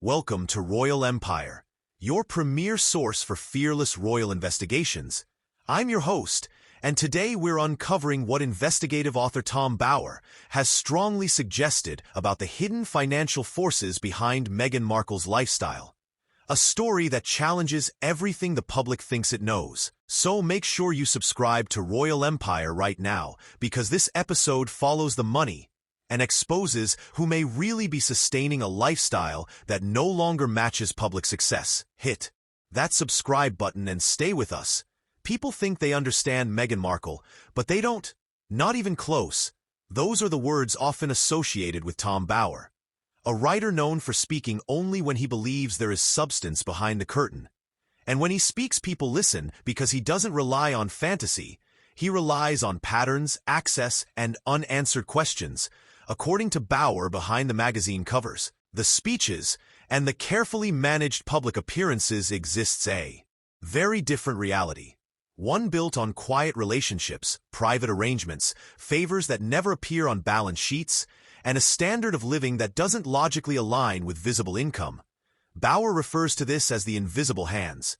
Welcome to Royal Empire, your premier source for fearless royal investigations. I'm your host, and today we're uncovering what investigative author Tom Bower has strongly suggested about the hidden financial forces behind Meghan Markle's lifestyle. A story that challenges everything the public thinks it knows. So make sure you subscribe to Royal Empire right now, because this episode follows the money and exposes who may really be sustaining a lifestyle that no longer matches public success. Hit that subscribe button and stay with us. People think they understand Meghan Markle, but they don't. Not even close. Those are the words often associated with Tom Bower, a writer known for speaking only when he believes there is substance behind the curtain. And when he speaks, people listen because he doesn't rely on fantasy. He relies on patterns, access, and unanswered questions. According to Bower, behind the magazine covers, the speeches, and the carefully managed public appearances exists a very different reality. One built on quiet relationships, private arrangements, favors that never appear on balance sheets, and a standard of living that doesn't logically align with visible income. Bower refers to this as the invisible hands,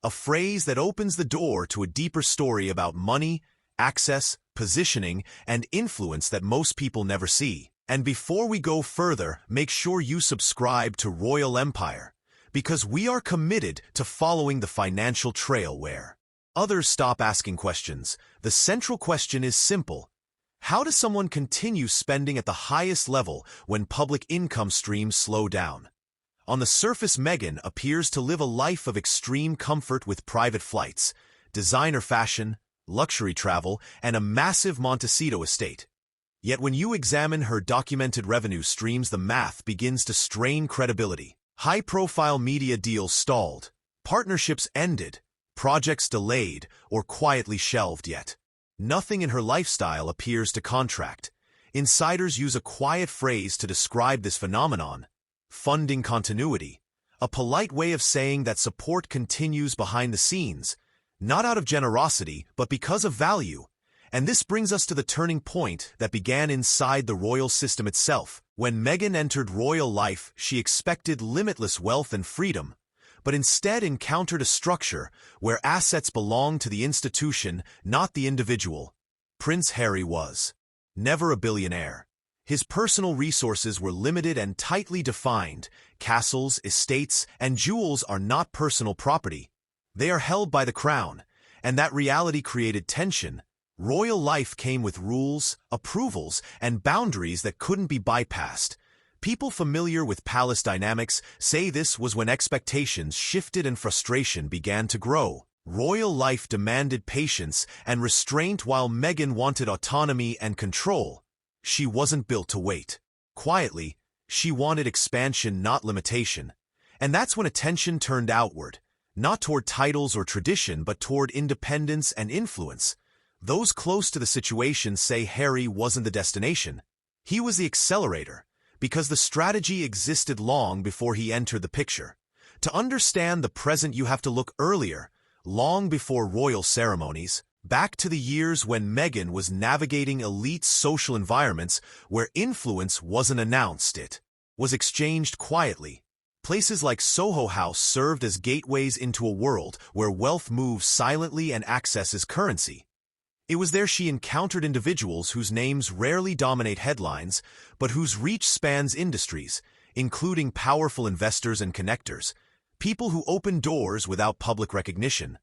a phrase that opens the door to a deeper story about money, access, positioning, and influence that most people never see. And before we go further, make sure you subscribe to Royal Empire, because we are committed to following the financial trail where others stop asking questions. The central question is simple. How does someone continue spending at the highest level when public income streams slow down? On the surface, Meghan appears to live a life of extreme comfort with private flights, designer fashion, luxury travel, and a massive Montecito estate. Yet when you examine her documented revenue streams, the math begins to strain credibility. High-profile media deals stalled, partnerships ended, projects delayed or quietly shelved, yet nothing in her lifestyle appears to contract. Insiders use a quiet phrase to describe this phenomenon: funding continuity, a polite way of saying that support continues behind the scenes, not out of generosity, but because of value. And this brings us to the turning point that began inside the royal system itself. When Meghan entered royal life, she expected limitless wealth and freedom, but instead encountered a structure where assets belonged to the institution, not the individual. Prince Harry was never a billionaire. His personal resources were limited and tightly defined. Castles, estates, and jewels are not personal property. They are held by the crown, and that reality created tension. Royal life came with rules, approvals, and boundaries that couldn't be bypassed. People familiar with palace dynamics say this was when expectations shifted and frustration began to grow. Royal life demanded patience and restraint, while Meghan wanted autonomy and control. She wasn't built to wait. Quietly, she wanted expansion, not limitation. And that's when attention turned outward. Not toward titles or tradition, but toward independence and influence. Those close to the situation say Harry wasn't the destination. He was the accelerator, because the strategy existed long before he entered the picture. To understand the present, you have to look earlier, long before royal ceremonies, back to the years when Meghan was navigating elite social environments where influence wasn't announced, it was exchanged quietly. Places like Soho House served as gateways into a world where wealth moves silently and access is currency. It was there she encountered individuals whose names rarely dominate headlines, but whose reach spans industries, including powerful investors and connectors, people who opened doors without public recognition.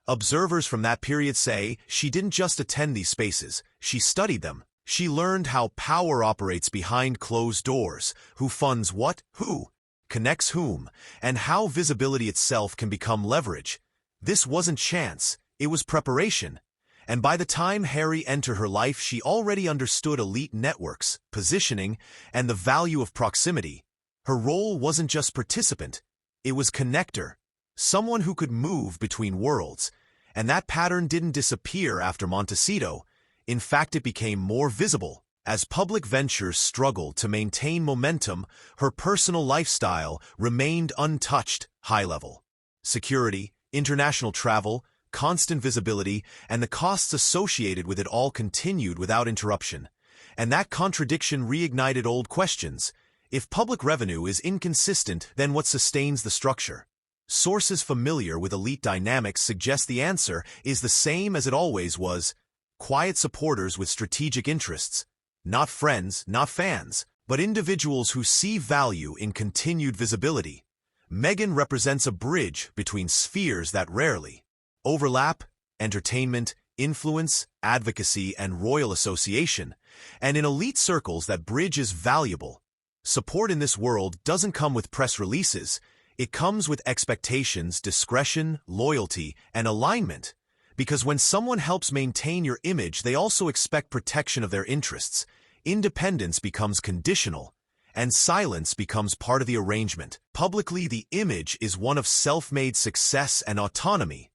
Observers from that period say she didn't just attend these spaces, she studied them. She learned how power operates behind closed doors, who funds what, who connects whom, and how visibility itself can become leverage. This wasn't chance, it was preparation. And by the time Harry entered her life, she already understood elite networks, positioning, and the value of proximity. Her role wasn't just participant, it was connector, someone who could move between worlds. And that pattern didn't disappear after Montecito. In fact, it became more visible. As public ventures struggled to maintain momentum, her personal lifestyle remained untouched. High-level security, international travel, constant visibility, and the costs associated with it all continued without interruption. And that contradiction reignited old questions. If public revenue is inconsistent, then what sustains the structure? Sources familiar with elite dynamics suggest the answer is the same as it always was: quiet supporters with strategic interests. Not friends, not fans, but individuals who see value in continued visibility. Meghan represents a bridge between spheres that rarely overlap: entertainment, influence, advocacy, and royal association. And in elite circles, that bridge is valuable. Support in this world doesn't come with press releases. It comes with expectations, discretion, loyalty, and alignment. Because when someone helps maintain your image, they also expect protection of their interests. Independence becomes conditional, and silence becomes part of the arrangement. Publicly, the image is one of self-made success and autonomy.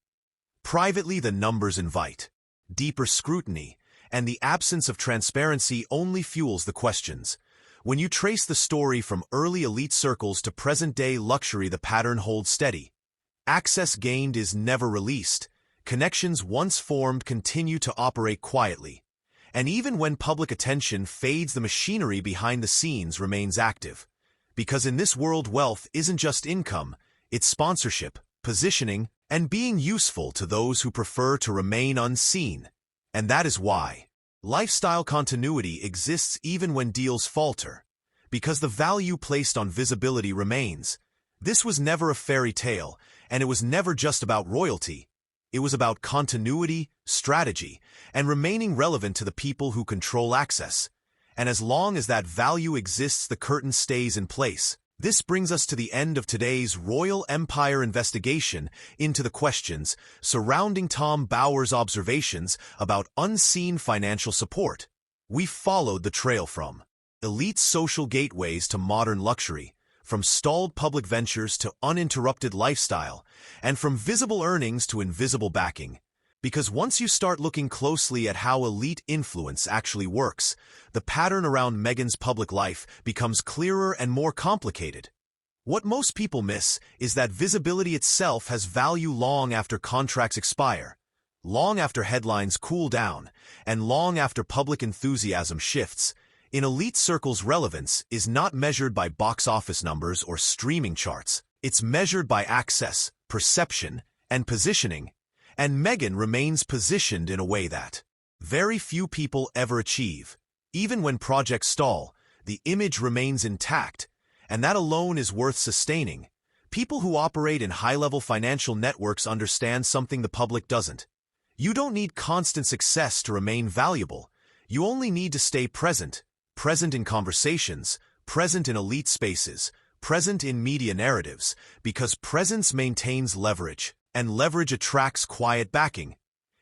Privately, the numbers invite deeper scrutiny, and the absence of transparency only fuels the questions. When you trace the story from early elite circles to present-day luxury, the pattern holds steady. Access gained is never released. Connections once formed continue to operate quietly. And even when public attention fades, the machinery behind the scenes remains active. Because in this world, wealth isn't just income, it's sponsorship, positioning, and being useful to those who prefer to remain unseen. And that is why lifestyle continuity exists even when deals falter. Because the value placed on visibility remains. This was never a fairy tale, and it was never just about royalty. It was about continuity, strategy, and remaining relevant to the people who control access. And as long as that value exists, the curtain stays in place. This brings us to the end of today's Royal Empire investigation into the questions surrounding Tom Bower's observations about unseen financial support. We followed the trail from elite social gateways to modern luxury, from stalled public ventures to uninterrupted lifestyle, and from visible earnings to invisible backing. Because once you start looking closely at how elite influence actually works, the pattern around Meghan's public life becomes clearer and more complicated. What most people miss is that visibility itself has value long after contracts expire, long after headlines cool down, and long after public enthusiasm shifts. In elite circles, relevance is not measured by box office numbers or streaming charts. It's measured by access, perception, and positioning. And Meghan remains positioned in a way that very few people ever achieve. Even when projects stall, the image remains intact, and that alone is worth sustaining. People who operate in high-level financial networks understand something the public doesn't. You don't need constant success to remain valuable. You only need to stay present. Present in conversations, present in elite spaces, present in media narratives, because presence maintains leverage. And leverage attracts quiet backing.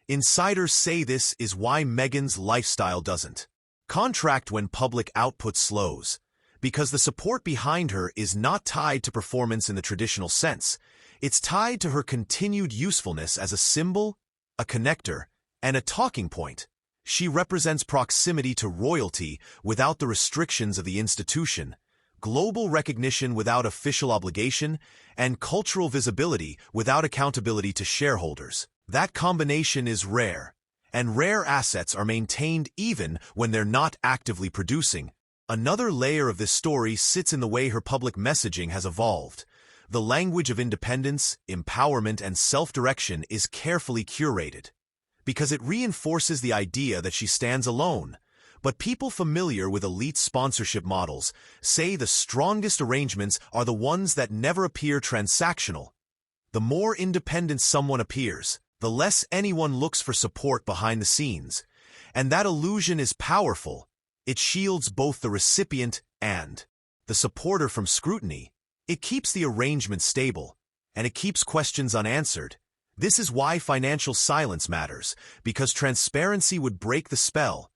Insiders say this is why Meghan's lifestyle doesn't contract when public output slows, because the support behind her is not tied to performance in the traditional sense. It's tied to her continued usefulness as a symbol, a connector, and a talking point. She represents proximity to royalty without the restrictions of the institution, global recognition without official obligation, and cultural visibility without accountability to shareholders. That combination is rare, and rare assets are maintained even when they're not actively producing. Another layer of this story sits in the way her public messaging has evolved. The language of independence, empowerment, and self-direction is carefully curated, because it reinforces the idea that she stands alone. But people familiar with elite sponsorship models say the strongest arrangements are the ones that never appear transactional. The more independent someone appears, the less anyone looks for support behind the scenes. And that illusion is powerful. It shields both the recipient and the supporter from scrutiny. It keeps the arrangement stable, and it keeps questions unanswered. This is why financial silence matters, because transparency would break the spell.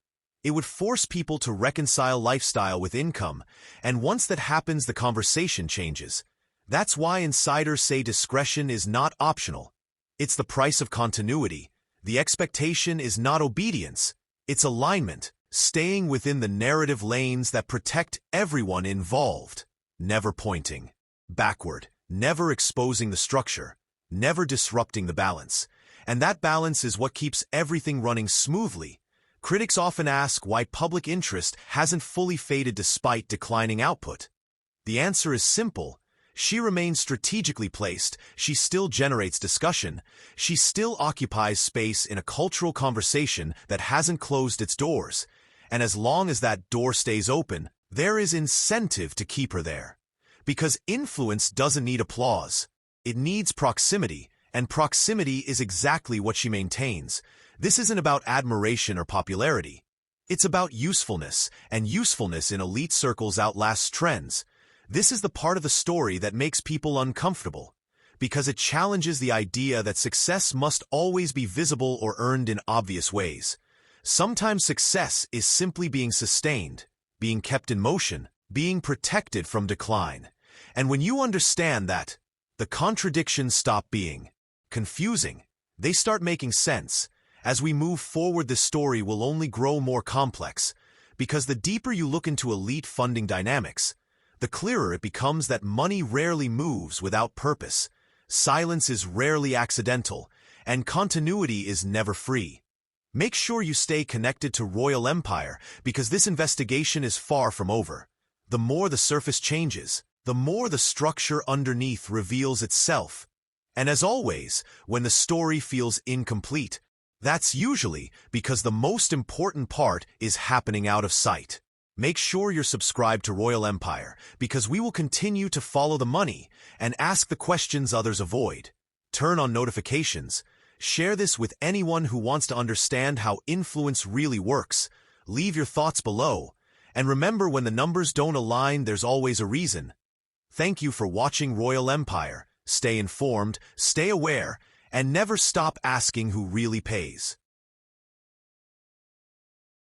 It would force people to reconcile lifestyle with income, and once that happens, the conversation changes. That's why insiders say discretion is not optional. It's the price of continuity. The expectation is not obedience, it's alignment, staying within the narrative lanes that protect everyone involved, never pointing backward, never exposing the structure, never disrupting the balance. And that balance is what keeps everything running smoothly. Critics often ask why public interest hasn't fully faded despite declining output. The answer is simple. She remains strategically placed, she still generates discussion, she still occupies space in a cultural conversation that hasn't closed its doors, and as long as that door stays open, there is incentive to keep her there. Because influence doesn't need applause. It needs proximity, and proximity is exactly what she maintains. This isn't about admiration or popularity. It's about usefulness, and usefulness in elite circles outlasts trends. This is the part of the story that makes people uncomfortable, because it challenges the idea that success must always be visible or earned in obvious ways. Sometimes success is simply being sustained, being kept in motion, being protected from decline. And when you understand that, the contradictions stop being confusing. They start making sense. As we move forward, this story will only grow more complex, because the deeper you look into elite funding dynamics, the clearer it becomes that money rarely moves without purpose, silence is rarely accidental, and continuity is never free. Make sure you stay connected to Royal Empire, because this investigation is far from over. The more the surface changes, the more the structure underneath reveals itself. And as always, when the story feels incomplete, that's usually because the most important part is happening out of sight. Make sure you're subscribed to Royal Empire, because we will continue to follow the money and ask the questions others avoid. Turn on notifications. Share this with anyone who wants to understand how influence really works. Leave your thoughts below. And remember, when the numbers don't align, there's always a reason. Thank you for watching Royal Empire. Stay informed, stay aware, and never stop asking who really pays.